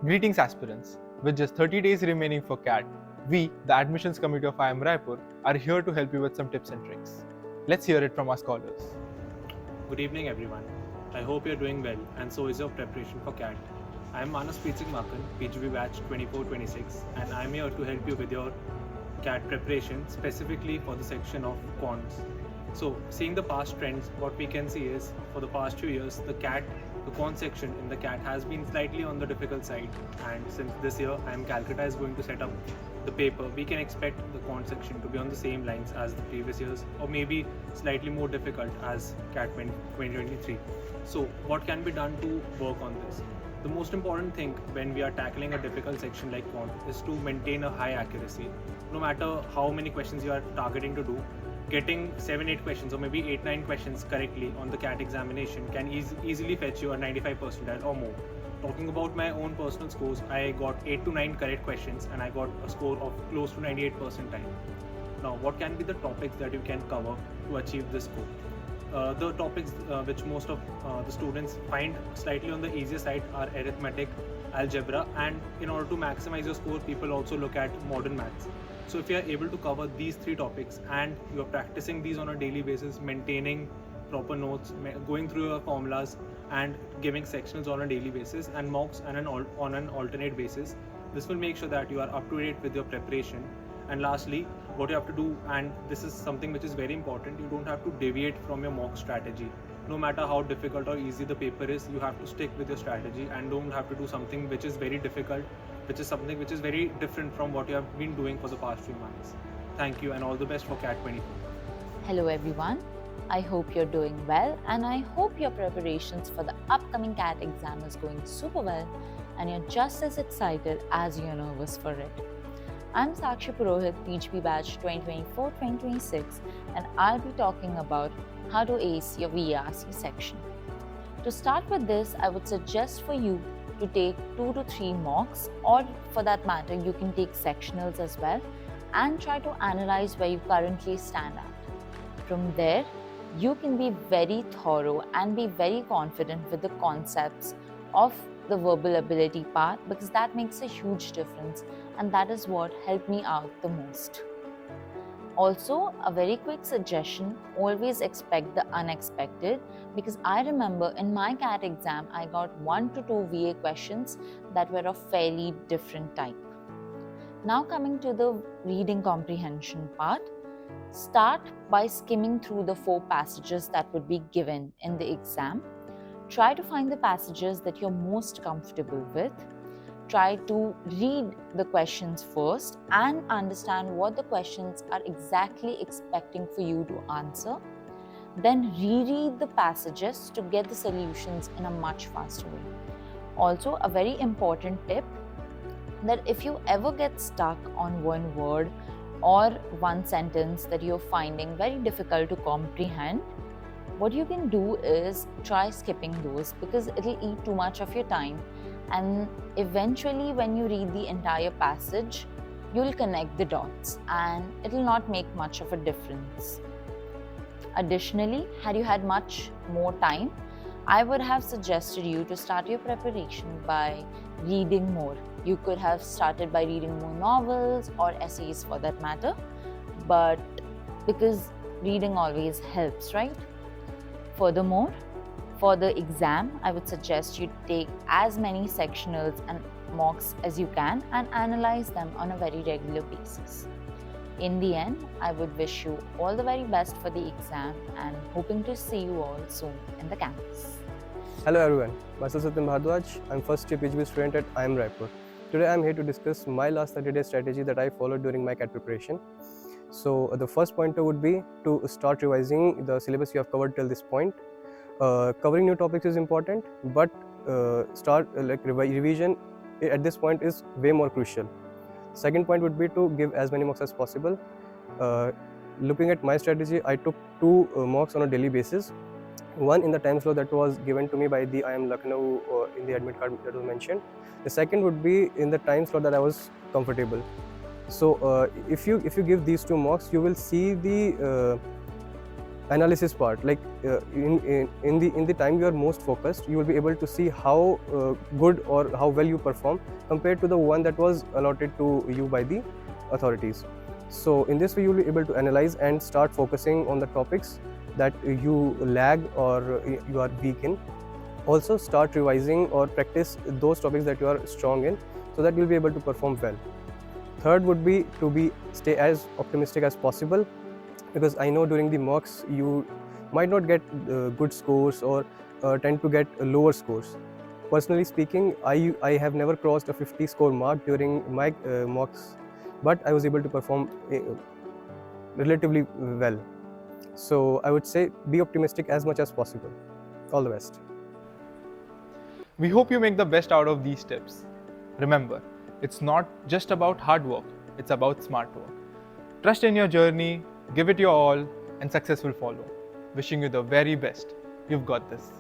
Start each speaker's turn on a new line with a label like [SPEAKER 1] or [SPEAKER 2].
[SPEAKER 1] Greetings aspirants. With just 30 days remaining for CAT, we, the admissions committee of IIM Raipur, are here to help you with some tips and tricks. Let's hear it from our scholars.
[SPEAKER 2] Good evening everyone. I hope you're doing well and so is your preparation for CAT. I am Manas Preetsing Makan, PGB batch 24-26 and I am here to help you with your CAT preparation specifically for the section of quants. So seeing the past trends, what we can see is for the past 2 years the quant section in the CAT has been slightly on the difficult side, and since this year IIM Calcutta is going to set up the paper, we can expect the quant section to be on the same lines as the previous years or maybe slightly more difficult as CAT 2023. So what can be done to work on this? The most important thing when we are tackling a difficult section like quant is to maintain a high accuracy. No matter how many questions you are targeting to do, getting 7-8 questions or maybe 8-9 questions correctly on the CAT examination can easily fetch you a 95% or more. Talking about my own personal scores, I got 8 to 9 correct questions and I got a score of close to 98 percentile. Now, what can be the topics that you can cover to achieve this score? The topics which most of the students find slightly on the easier side are arithmetic, algebra, and in order to maximize your score, people also look at modern maths. So if you are able to cover these 3 topics and you are practicing these on a daily basis, maintaining proper notes, going through your formulas and giving sectionals on a daily basis and mocks on an alternate basis, this will make sure that you are up to date with your preparation. And lastly, what you have to do, and this is something which is very important, you don't have to deviate from your mock strategy. No matter how difficult or easy the paper is, you have to stick with your strategy and don't have to do something which is very difficult, which is something which is very different from what you have been doing for the past few months. Thank you and all the best for CAT 24.
[SPEAKER 3] Hello everyone. I hope you're doing well and I hope your preparations for the upcoming CAT exam is going super well and you're just as excited as you're nervous for it. I'm Sakshi Purohit, PGB batch 2024-2026 and I'll be talking about how to ace your VRC section. To start with this, I would suggest for you to take 2 to 3 mocks, or for that matter, you can take sectionals as well and try to analyze where you currently stand at. From there, you can be very thorough and be very confident with the concepts of the verbal ability part, because that makes a huge difference and that is what helped me out the most. Also, a very quick suggestion, always expect the unexpected, because I remember in my CAT exam, I got 1 to 2 VA questions that were of fairly different type. Now coming to the reading comprehension part, start by skimming through the 4 passages that would be given in the exam. Try to find the passages that you're most comfortable with. Try to read the questions first and understand what the questions are exactly expecting for you to answer. Then reread the passages to get the solutions in a much faster way. Also, a very important tip, that if you ever get stuck on one word or one sentence that you're finding very difficult to comprehend, what you can do is try skipping those, because it'll eat too much of your time. And eventually when you read the entire passage, you'll connect the dots and it'll not make much of a difference. Additionally, had you had much more time, I would have suggested you to start your preparation by reading more. You could have started by reading more novels or essays for that matter, but because reading always helps, right? Furthermore, for the exam, I would suggest you take as many sectionals and mocks as you can and analyze them on a very regular basis. In the end, I would wish you all the very best for the exam and hoping to see you all soon in the campus.
[SPEAKER 4] Hello everyone, myself Satyam Bhardwaj. I'm first year PGB student at IIM Raipur. Today I'm here to discuss my last 30-day strategy that I followed during my CAT preparation. So the first pointer would be to start revising the syllabus you have covered till this point. Covering new topics is important, but revision at this point is way more crucial. Second point would be to give as many mocks as possible. Looking at my strategy, I took 2 mocks on a daily basis. One in the time slot that was given to me by the IIM Lucknow in the admit card that was mentioned. The second would be in the time slot that I was comfortable. So if you give these 2 mocks, you will see the analysis part, like in the time you are most focused, you will be able to see how good or how well you perform compared to the one that was allotted to you by the authorities. So in this way, you will be able to analyze and start focusing on the topics that you lag or you are weak in. Also start revising or practice those topics that you are strong in, so that you'll be able to perform well. Third would be to stay as optimistic as possible, because I know during the mocks you might not get good scores or tend to get lower scores. Personally speaking, I have never crossed a 50 score mark during my mocks, but I was able to perform relatively well. So I would say be optimistic as much as possible. All the best.
[SPEAKER 1] We hope you make the best out of these tips. Remember, it's not just about hard work, it's about smart work. Trust in your journey, give it your all, and success will follow. Wishing you the very best. You've got this.